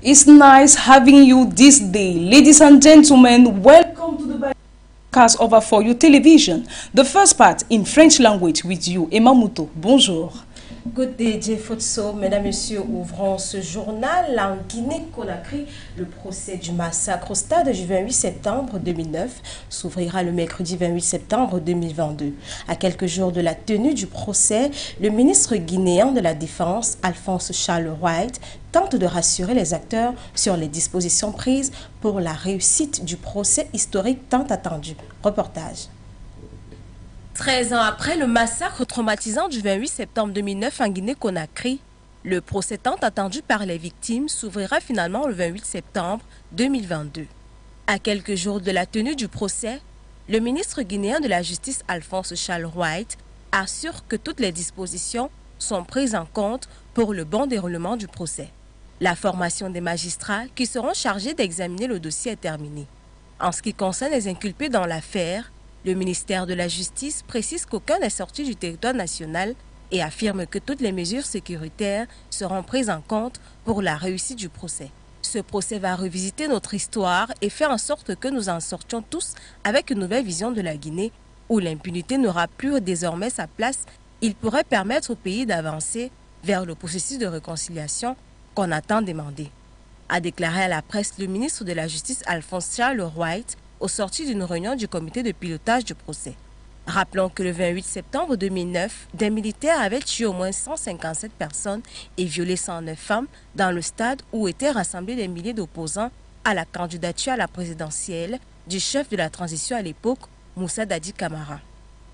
It's nice having you this day. Ladies and gentlemen, welcome to the broadcast over For You Television. The first part in French language with you, Emma Mouto. Bonjour. Good day, Jeffotso. Mesdames, Messieurs, ouvrons ce journal. En Guinée-Conakry, le procès du massacre au stade du 28 septembre 2009 s'ouvrira le mercredi 28 septembre 2022. À quelques jours de la tenue du procès, le ministre guinéen de la Défense, Alphonse Charles White, tente de rassurer les acteurs sur les dispositions prises pour la réussite du procès historique tant attendu. Reportage. 13 ans après le massacre traumatisant du 28 septembre 2009 en Guinée-Conakry, le procès tant attendu par les victimes s'ouvrira finalement le 28 septembre 2022. À quelques jours de la tenue du procès, le ministre guinéen de la Justice Alphonse Charles White assure que toutes les dispositions sont prises en compte pour le bon déroulement du procès. La formation des magistrats qui seront chargés d'examiner le dossier est terminée. En ce qui concerne les inculpés dans l'affaire, le ministère de la Justice précise qu'aucun n'est sorti du territoire national et affirme que toutes les mesures sécuritaires seront prises en compte pour la réussite du procès. Ce procès va revisiter notre histoire et faire en sorte que nous en sortions tous avec une nouvelle vision de la Guinée où l'impunité n'aura plus désormais sa place. Il pourrait permettre au pays d'avancer vers le processus de réconciliation qu'on a tant demandé, a déclaré à la presse le ministre de la Justice Alphonse Charles White au sorti d'une réunion du comité de pilotage du procès. Rappelons que le 28 septembre 2009, des militaires avaient tué au moins 157 personnes et violé 109 femmes dans le stade où étaient rassemblés des milliers d'opposants à la candidature à la présidentielle du chef de la transition à l'époque, Moussa Dadi Camara.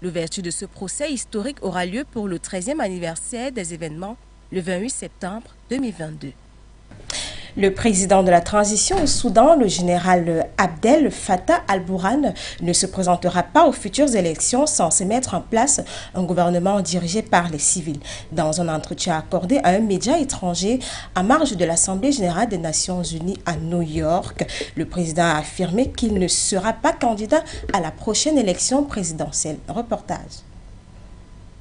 L'ouverture de ce procès historique aura lieu pour le 13e anniversaire des événements le 28 septembre 2022. Le président de la transition au Soudan, le général Abdel Fattah al-Burhan, ne se présentera pas aux futures élections censées mettre en place un gouvernement dirigé par les civils. Dans un entretien accordé à un média étranger en marge de l'Assemblée générale des Nations unies à New York, le président a affirmé qu'il ne sera pas candidat à la prochaine élection présidentielle. Reportage.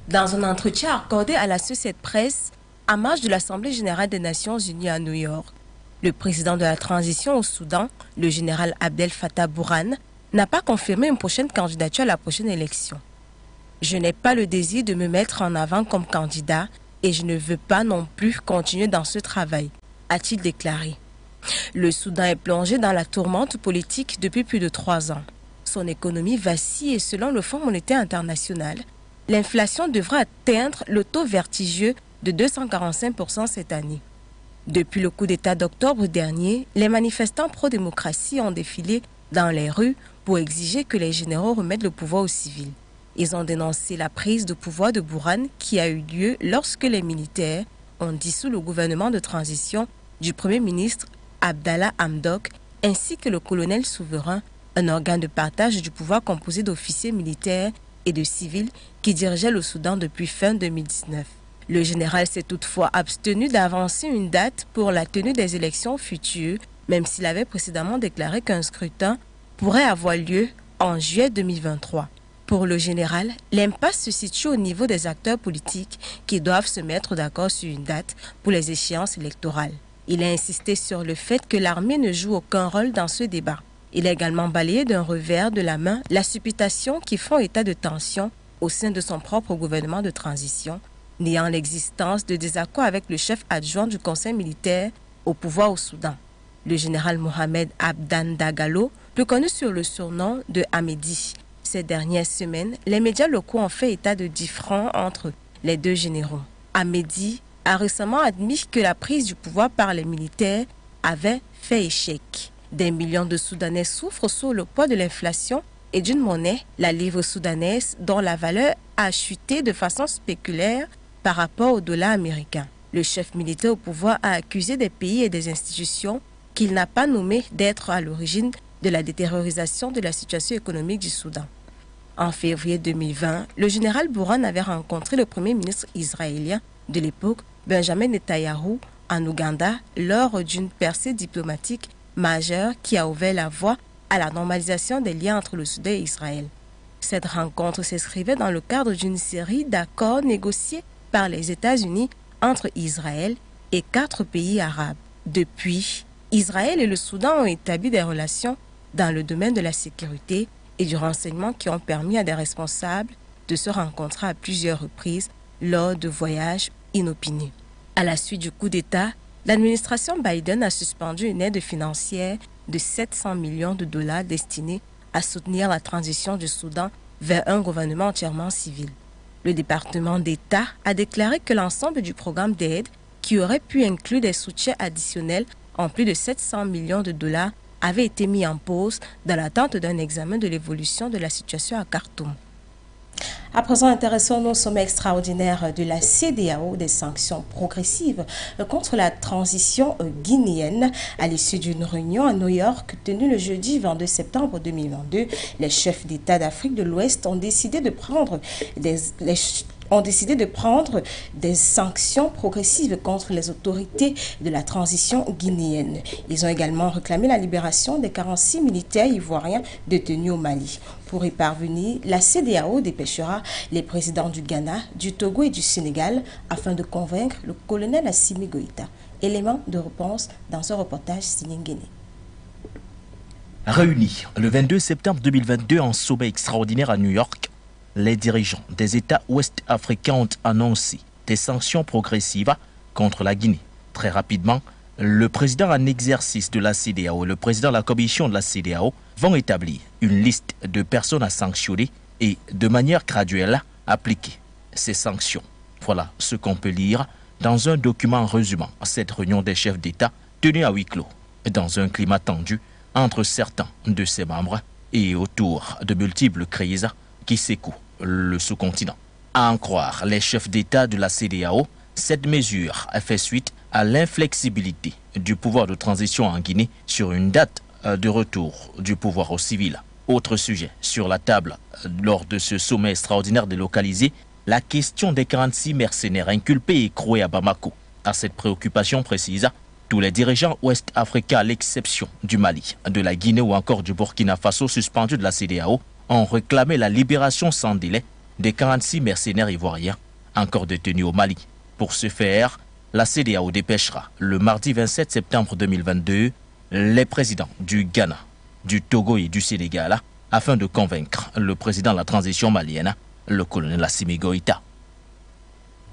Dans un entretien accordé à l'Associated Press en marge de l'Assemblée générale des Nations unies à New York, le président de la transition au Soudan, le général Abdel Fattah al-Burhan, n'a pas confirmé une prochaine candidature à la prochaine élection. « Je n'ai pas le désir de me mettre en avant comme candidat et je ne veux pas non plus continuer dans ce travail », a-t-il déclaré. Le Soudan est plongé dans la tourmente politique depuis plus de 3 ans. Son économie vacille et selon le Fonds monétaire international, l'inflation devra atteindre le taux vertigieux de 245% cette année. Depuis le coup d'État d'octobre dernier, les manifestants pro-démocratie ont défilé dans les rues pour exiger que les généraux remettent le pouvoir aux civils. Ils ont dénoncé la prise de pouvoir de Burhan qui a eu lieu lorsque les militaires ont dissous le gouvernement de transition du Premier ministre Abdallah Hamdok ainsi que le colonel souverain, un organe de partage du pouvoir composé d'officiers militaires et de civils qui dirigeait le Soudan depuis fin 2019. Le général s'est toutefois abstenu d'avancer une date pour la tenue des élections futures, même s'il avait précédemment déclaré qu'un scrutin pourrait avoir lieu en juillet 2023. Pour le général, l'impasse se situe au niveau des acteurs politiques qui doivent se mettre d'accord sur une date pour les échéances électorales. Il a insisté sur le fait que l'armée ne joue aucun rôle dans ce débat. Il a également balayé d'un revers de la main la supputation qui font état de tension au sein de son propre gouvernement de transition, niant l'existence de désaccords avec le chef adjoint du conseil militaire au pouvoir au Soudan, le général Mohamed Abdan Dagalo, plus connu sur le surnom de Hamedi. Ces dernières semaines, les médias locaux ont fait état de différends entre les deux généraux. Hamedi a récemment admis que la prise du pouvoir par les militaires avait fait échec. Des millions de Soudanais souffrent sous le poids de l'inflation et d'une monnaie, la livre soudanaise, dont la valeur a chuté de façon spéculaire par rapport au dollar américain. Le chef militaire au pouvoir a accusé des pays et des institutions qu'il n'a pas nommés d'être à l'origine de la détériorisation de la situation économique du Soudan. En février 2020, le général Burhan avait rencontré le premier ministre israélien de l'époque, Benjamin Netanyahou, en Ouganda, lors d'une percée diplomatique majeure qui a ouvert la voie à la normalisation des liens entre le Soudan et Israël. Cette rencontre s'inscrivait dans le cadre d'une série d'accords négociés par les États-Unis entre Israël et 4 pays arabes. Depuis, Israël et le Soudan ont établi des relations dans le domaine de la sécurité et du renseignement qui ont permis à des responsables de se rencontrer à plusieurs reprises lors de voyages inopinés. À la suite du coup d'État, l'administration Biden a suspendu une aide financière de 700 millions de dollars destinée à soutenir la transition du Soudan vers un gouvernement entièrement civil. Le département d'État a déclaré que l'ensemble du programme d'aide, qui aurait pu inclure des soutiens additionnels en plus de 700 millions de dollars, avait été mis en pause dans l'attente d'un examen de l'évolution de la situation à Khartoum. À présent, intéressons-nous au sommet extraordinaire de la CEDEAO, des sanctions progressives contre la transition guinéenne. À l'issue d'une réunion à New York tenue le jeudi 22 septembre 2022, les chefs d'État d'Afrique de l'Ouest ont décidé de prendre des sanctions progressives contre les autorités de la transition guinéenne. Ils ont également réclamé la libération des 46 militaires ivoiriens détenus au Mali. Pour y parvenir, la CEDEAO dépêchera les présidents du Ghana, du Togo et du Sénégal afin de convaincre le colonel Assimi Goïta. Élément de réponse dans ce reportage signé Nguéné. Réunis le 22 septembre 2022 en sommet extraordinaire à New York, les dirigeants des États ouest-africains ont annoncé des sanctions progressives contre la Guinée. Très rapidement, le président en exercice de la CEDEAO et le président de la commission de la CEDEAO vont établir une liste de personnes à sanctionner et de manière graduelle appliquer ces sanctions. Voilà ce qu'on peut lire dans un document résumant cette réunion des chefs d'État tenue à huis clos dans un climat tendu entre certains de ses membres et autour de multiples crises qui secouent le sous-continent. À en croire les chefs d'État de la CEDEAO, cette mesure a fait suite à l'inflexibilité du pouvoir de transition en Guinée sur une date de retour du pouvoir au civil. Autre sujet sur la table lors de ce sommet extraordinaire délocalisé, la question des 46 mercenaires inculpés et écroués à Bamako. À cette préoccupation précise, tous les dirigeants ouest-africains, à l'exception du Mali, de la Guinée ou encore du Burkina Faso suspendus de la CEDEAO, ont réclamé la libération sans délai des 46 mercenaires ivoiriens encore détenus au Mali. Pour ce faire, la CEDEAO dépêchera le mardi 27 septembre 2022 les présidents du Ghana, du Togo et du Sénégal afin de convaincre le président de la transition malienne, le colonel Assimi Goïta.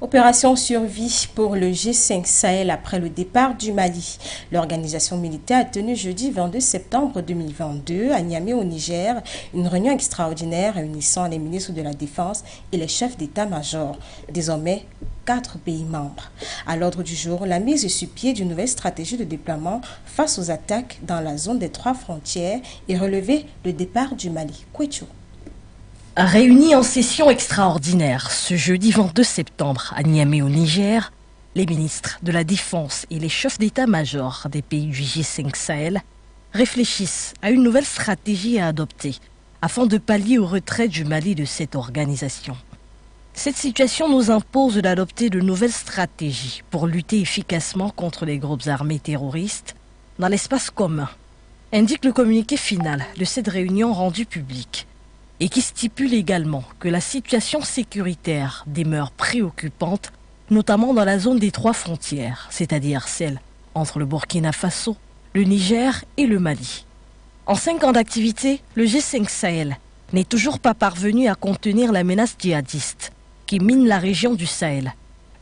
Opération survie pour le G5 Sahel après le départ du Mali. L'organisation militaire a tenu jeudi 22 septembre 2022 à Niamey au Niger une réunion extraordinaire réunissant les ministres de la Défense et les chefs d'état-major, désormais 4 pays membres. À l'ordre du jour, la mise sur pied d'une nouvelle stratégie de déploiement face aux attaques dans la zone des 3 frontières et relever le départ du Mali. Kouétchou. Réunis en session extraordinaire ce jeudi 22 septembre à Niamey au Niger, les ministres de la Défense et les chefs d'état-major des pays du G5 Sahel réfléchissent à une nouvelle stratégie à adopter afin de pallier au retrait du Mali de cette organisation. Cette situation nous impose d'adopter de nouvelles stratégies pour lutter efficacement contre les groupes armés terroristes dans l'espace commun, indique le communiqué final de cette réunion rendue publique, et qui stipule également que la situation sécuritaire demeure préoccupante, notamment dans la zone des 3 frontières, c'est-à-dire celle entre le Burkina Faso, le Niger et le Mali. En 5 ans d'activité, le G5 Sahel n'est toujours pas parvenu à contenir la menace djihadiste qui mine la région du Sahel.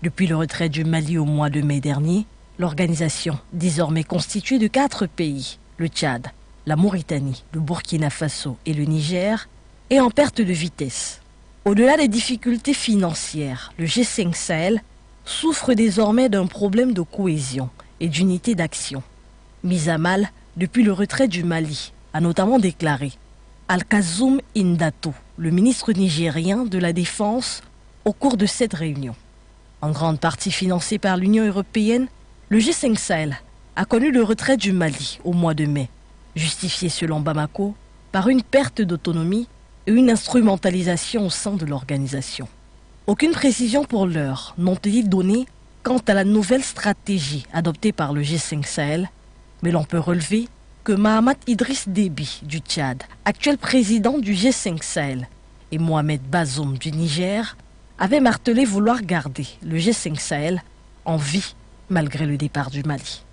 Depuis le retrait du Mali au mois de mai dernier, l'organisation, désormais constituée de 4 pays, le Tchad, la Mauritanie, le Burkina Faso et le Niger, est en perte de vitesse. Au-delà des difficultés financières, le G5 Sahel souffre désormais d'un problème de cohésion et d'unité d'action. Mise à mal depuis le retrait du Mali, a notamment déclaré Al-Kazoum Indato, le ministre nigérien de la Défense, au cours de cette réunion. En grande partie financé par l'Union européenne, le G5 Sahel a connu le retrait du Mali au mois de mai, justifié selon Bamako par une perte d'autonomie et une instrumentalisation au sein de l'organisation. Aucune précision pour l'heure n'ont été données quant à la nouvelle stratégie adoptée par le G5 Sahel, mais l'on peut relever que Mahamat Idriss Déby du Tchad, actuel président du G5 Sahel, et Mohamed Bazoum du Niger avaient martelé vouloir garder le G5 Sahel en vie malgré le départ du Mali.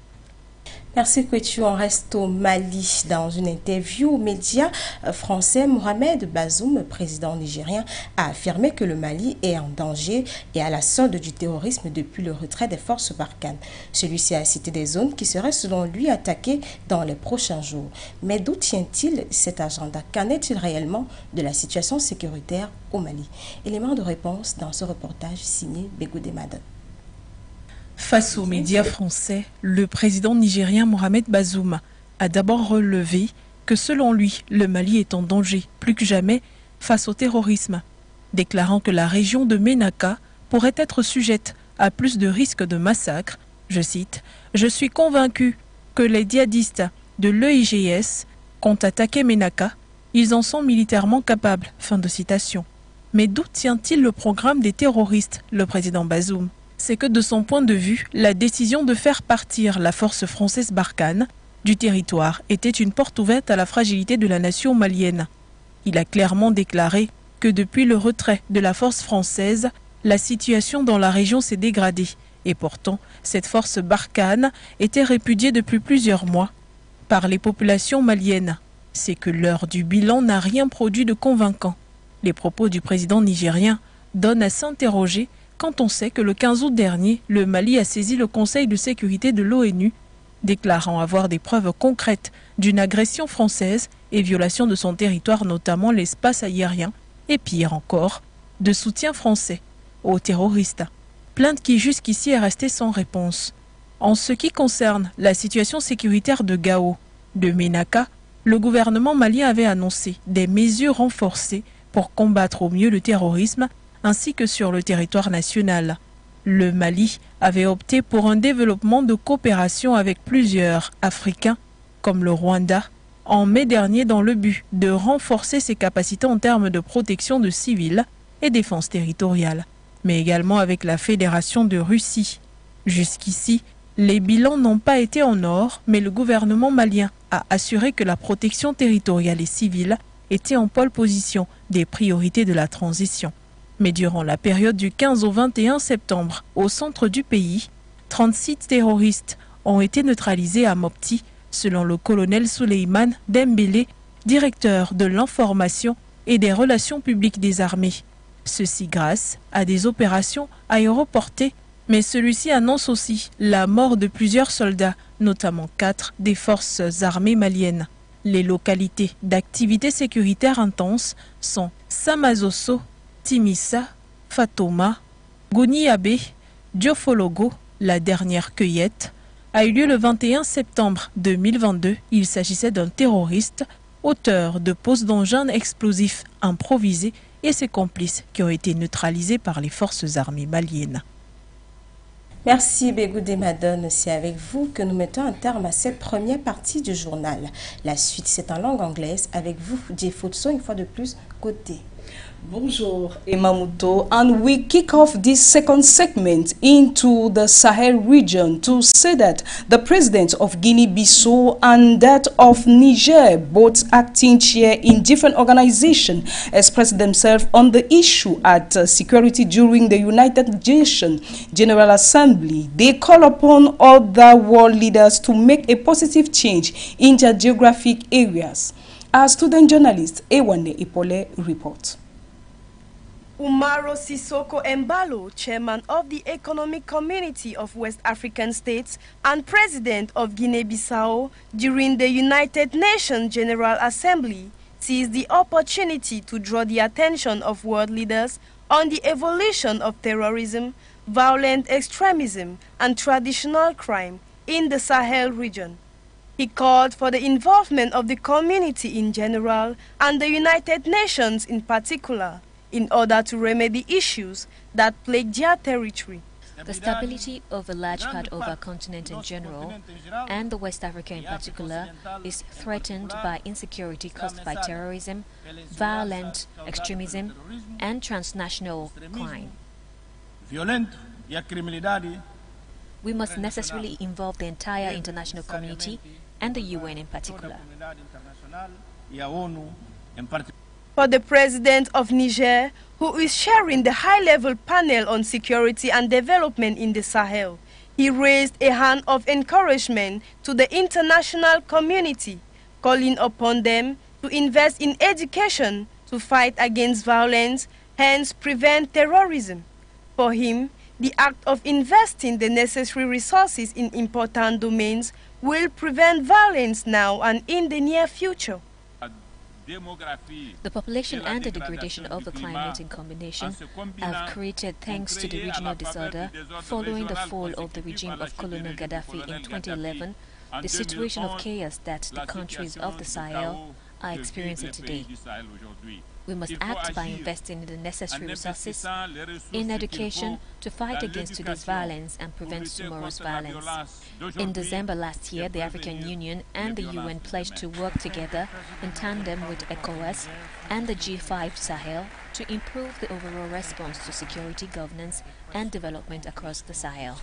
Merci Kouetu. On reste au Mali. Dans une interview aux médias français, Mohamed Bazoum, président nigérien, a affirmé que le Mali est en danger et à la solde du terrorisme depuis le retrait des forces Barkhane. Celui-ci a cité des zones qui seraient selon lui attaquées dans les prochains jours. Mais d'où tient-il cet agenda? Qu'en est-il réellement de la situation sécuritaire au Mali? Élément de réponse dans ce reportage signé Begoudé Madon. Face aux médias français, le président nigérien Mohamed Bazoum a d'abord relevé que selon lui, le Mali est en danger plus que jamais face au terrorisme, déclarant que la région de Ménaka pourrait être sujette à plus de risques de massacre. Je cite, « Je suis convaincu que les djihadistes de l'EIGS comptent attaquer Ménaka. Ils en sont militairement capables. » Fin de citation. Mais d'où tient-il le programme des terroristes, le président Bazoum? C'est que de son point de vue, la décision de faire partir la force française Barkhane du territoire était une porte ouverte à la fragilité de la nation malienne. Il a clairement déclaré que depuis le retrait de la force française, la situation dans la région s'est dégradée. Et pourtant, cette force Barkhane était répudiée depuis plusieurs mois par les populations maliennes. C'est que l'heure du bilan n'a rien produit de convaincant. Les propos du président nigérien donnent à s'interroger quand on sait que le 15 août dernier, le Mali a saisi le Conseil de sécurité de l'ONU, déclarant avoir des preuves concrètes d'une agression française et violation de son territoire, notamment l'espace aérien, et pire encore, de soutien français aux terroristes. Plainte qui jusqu'ici est restée sans réponse. En ce qui concerne la situation sécuritaire de Gao, de Ménaka, le gouvernement malien avait annoncé des mesures renforcées pour combattre au mieux le terrorisme, ainsi que sur le territoire national. Le Mali avait opté pour un développement de coopération avec plusieurs Africains, comme le Rwanda, en mai dernier dans le but de renforcer ses capacités en termes de protection de civils et défense territoriale, mais également avec la Fédération de Russie. Jusqu'ici, les bilans n'ont pas été en or, mais le gouvernement malien a assuré que la protection territoriale et civile était en pole position des priorités de la transition. Mais durant la période du 15 au 21 septembre, au centre du pays, 36 terroristes ont été neutralisés à Mopti, selon le colonel Souleymane Dembélé, directeur de l'information et des relations publiques des armées. Ceci grâce à des opérations aéroportées, mais celui-ci annonce aussi la mort de plusieurs soldats, notamment 4 des forces armées maliennes. Les localités d'activité sécuritaire intense sont Samazoso, Timissa, Fatoma, Goniabe, Diofologo, la dernière cueillette, a eu lieu le 21 septembre 2022. Il s'agissait d'un terroriste, auteur de pose d'engins explosifs improvisés et ses complices qui ont été neutralisés par les forces armées maliennes. Merci Begoudé Madone, c'est avec vous que nous mettons un terme à cette première partie du journal. La suite c'est en langue anglaise avec vous, Jay Fotso, une fois de plus, côté. Bonjour, Emamuto, and we kick off this second segment into the Sahel region to say that the president of Guinea-Bissau and that of Niger, both acting chair in different organizations, expressed themselves on the issue at security during the United Nations General Assembly. They call upon other world leaders to make a positive change in their geographic areas. Our student journalist, Ewane Ipole, reports. Umaro Sissoko Embalo, chairman of the Economic Community of West African States and president of Guinea-Bissau during the United Nations General Assembly, seized the opportunity to draw the attention of world leaders on the evolution of terrorism, violent extremism, and traditional crime in the Sahel region. He called for the involvement of the community in general and the United Nations in particular, in order to remedy issues that plague their territory. The stability of a large part of our continent in general, and the West Africa in particular, is threatened by insecurity caused by terrorism, violent extremism, and transnational crime. We must necessarily involve the entire international community and the UN in particular. For the president of Niger, who is chairing the high-level panel on security and development in the Sahel, He raised a hand of encouragement to the international community, calling upon them to invest in education to fight against violence, hence prevent terrorism. For him, the act of investing the necessary resources in important domains will prevent violence now and in the near future. The population and the degradation of the climate in combination have created, thanks to the regional disorder following the fall of the regime of Colonel Gaddafi in 2011, the situation of chaos that the countries of the Sahel are experiencing today. We must act by investing in the necessary resources in education to fight against today's violence and prevent tomorrow's violence. In December last year, the African Union and the UN pledged to work together in tandem with ECOWAS and the G5 Sahel to improve the overall response to security, governance and development across the Sahel.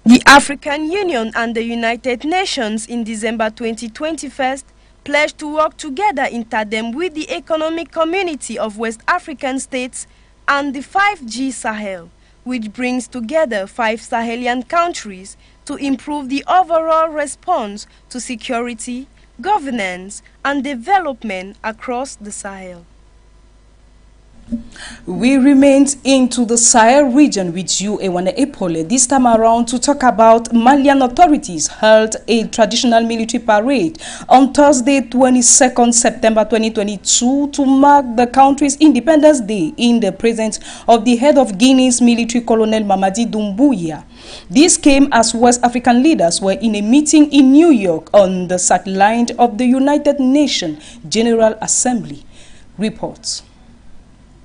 The African Union and the United Nations in December 2021 pledged to work together in tandem with the Economic Community of West African States and the 5G Sahel, which brings together 5 Sahelian countries to improve the overall response to security, governance and development across the Sahel. We remained into the Sahel region with you, Ewane Epole, this time around to talk about Malian authorities held a traditional military parade on Thursday, 22nd September 2022 to mark the country's Independence Day in the presence of the head of Guinea's military Colonel Mamadi Doumbouya. This came as West African leaders were in a meeting in New York on the sideline of the United Nations General Assembly. Reports.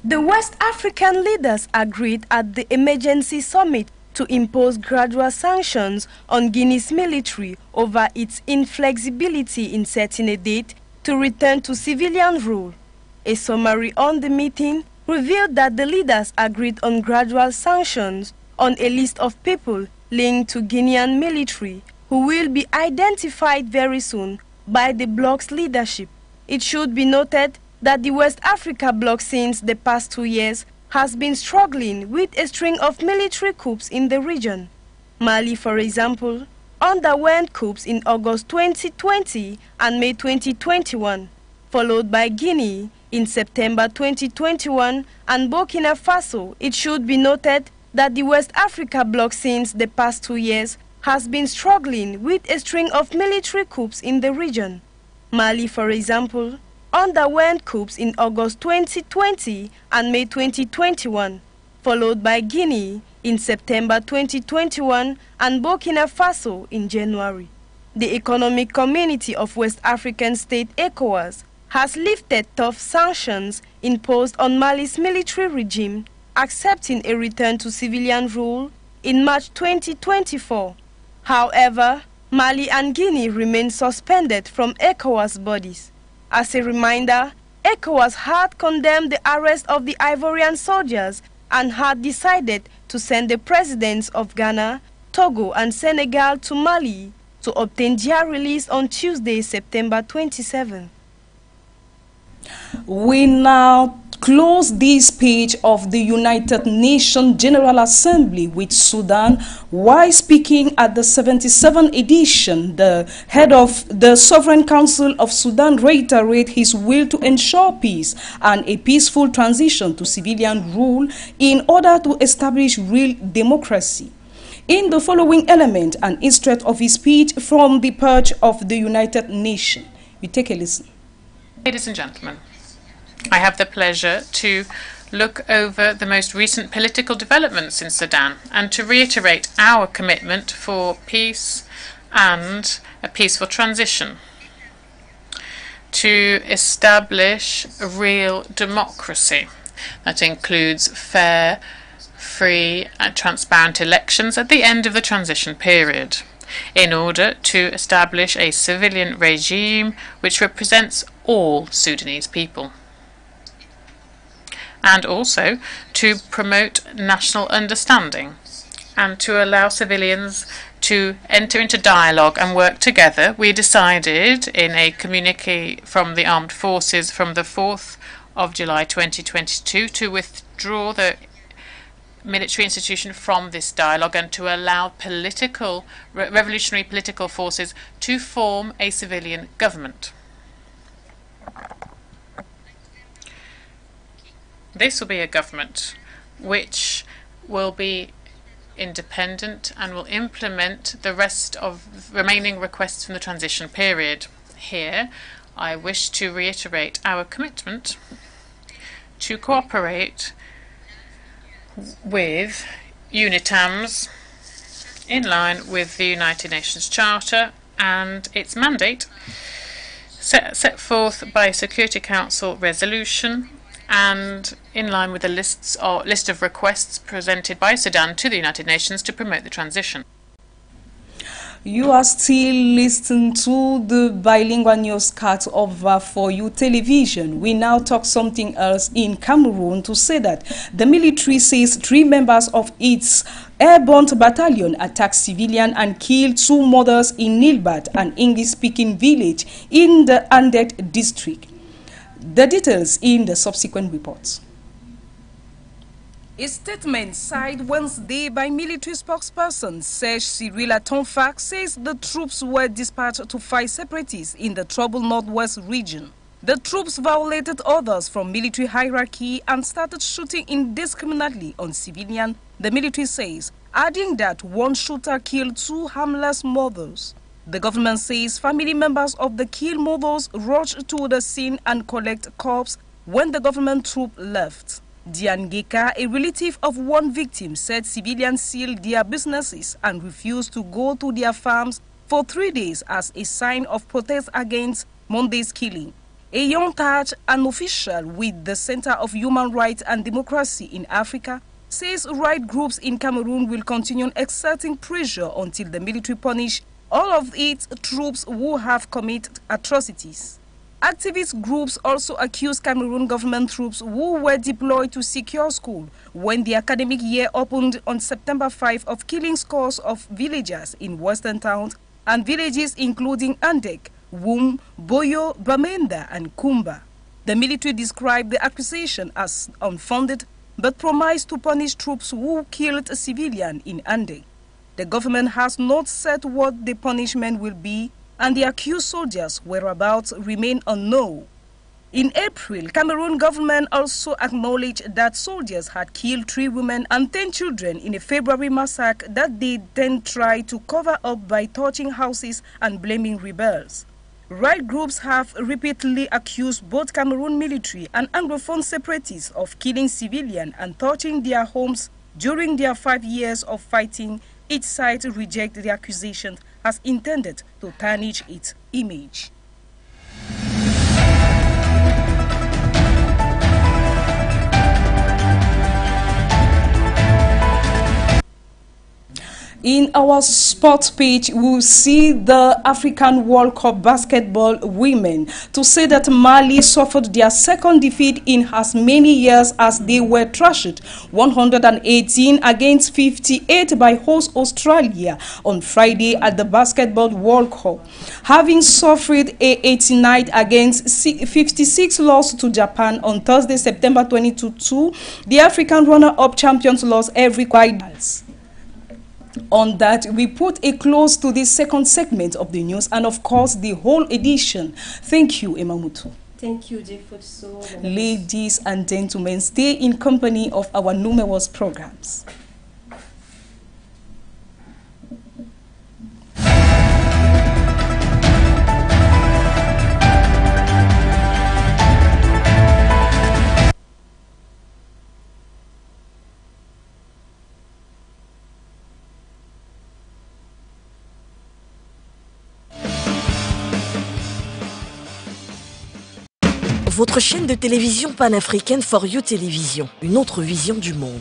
The West African leaders agreed at the emergency summit to impose gradual sanctions on Guinea's military over its inflexibility in setting a date to return to civilian rule. A summary on the meeting revealed that the leaders agreed on gradual sanctions on a list of people linked to Guinean military who will be identified very soon by the bloc's leadership. It should be noted that the West Africa bloc since the past 2 years has been struggling with a string of military coups in the region. Mali, for example, underwent coups in August 2020 and May 2021, followed by Guinea in September 2021 and Burkina Faso. It should be noted that the West Africa bloc since the past 2 years has been struggling with a string of military coups in the region. Mali, for example, underwent coups in August 2020 and May 2021, followed by Guinea in September 2021 and Burkina Faso in January. The Economic Community of West African States, ECOWAS, has lifted tough sanctions imposed on Mali's military regime, accepting a return to civilian rule in March 2024. However, Mali and Guinea remain suspended from ECOWAS bodies. As a reminder, ECOWAS had condemned the arrest of the Ivorian soldiers and had decided to send the presidents of Ghana, Togo and Senegal to Mali to obtain their release on Tuesday, September 27. We now close this page of the United Nations General Assembly with Sudan. While speaking at the 77th edition, the head of the Sovereign Council of Sudan reiterated his will to ensure peace and a peaceful transition to civilian rule in order to establish real democracy. In the following element and extract of his speech from the perch of the United Nations, we take a listen. Ladies and gentlemen, I have the pleasure to look over the most recent political developments in Sudan and to reiterate our commitment for peace and a peaceful transition, to establish a real democracy that includes fair, free and transparent elections at the end of the transition period, in order to establish a civilian regime which represents all Sudanese people, and also to promote national understanding and to allow civilians to enter into dialogue and work together. We decided in a communiqué from the armed forces from the 4th of July 2022 to withdraw the military institution from this dialogue and to allow revolutionary political forces to form a civilian government. This will be a government which will be independent and will implement the rest of remaining requests from the transition period. Here, I wish to reiterate our commitment to cooperate with UNITAMS in line with the United Nations Charter and its mandate set forth by a Security Council resolution and in line with the list of requests presented by Sudan to the United Nations to promote the transition. You are still listening to the bilingual newscast of For You television. We now talk something else in Cameroon to say that the military says 3 members of its airborne battalion attacked civilians and killed 2 mothers in Nilbat, an English-speaking village in the Andek district. The details in the subsequent reports. A statement signed Wednesday by military spokesperson Serge Cyril Atonfak says the troops were dispatched to fight separatists in the troubled northwest region. The troops violated orders from military hierarchy and started shooting indiscriminately on civilians, the military says, adding that 1 shooter killed 2 harmless mothers. The government says family members of the killed mothers rushed to the scene and collected corpses when the government troop left. Diane Geka, a relative of 1 victim, said civilians sealed their businesses and refused to go to their farms for 3 days as a sign of protest against Monday's killing. A young Taj, an official with the Center of Human Rights and Democracy in Africa, says right groups in Cameroon will continue exerting pressure until the military punish all of its troops who have committed atrocities. Activist groups also accuse Cameroon government troops who were deployed to secure school when the academic year opened on September 5 of killing scores of villagers in western towns and villages including Andek, Wum, Boyo, Bamenda and Kumba. The military described the accusation as unfounded but promised to punish troops who killed a civilian in Andek. The government has not said what the punishment will be, and the accused soldiers' whereabouts remain unknown. In April, Cameroon government also acknowledged that soldiers had killed 3 women and 10 children in a February massacre that they then tried to cover up by torching houses and blaming rebels. Right groups have repeatedly accused both Cameroon military and Anglophone separatists of killing civilians and torching their homes during their 5 years of fighting. Each side rejected the accusation as intended to tarnish its image. In our sports page, we'll see the African World Cup basketball women to say that Mali suffered their 2nd defeat in as many years as they were thrashed 118 against 58 by host Australia on Friday at the Basketball World Cup. Having suffered a 89 against 56 loss to Japan on Thursday, September 22, the African runner-up champions lost every quadrants. On that, we put a close to this 2nd segment of the news and, of course, the whole edition. Thank you, Emamutu. Thank you, Jefotso. Ladies and gentlemen, stay in company of our numerous programs. Votre chaîne de télévision panafricaine For You Télévision, une autre vision du monde.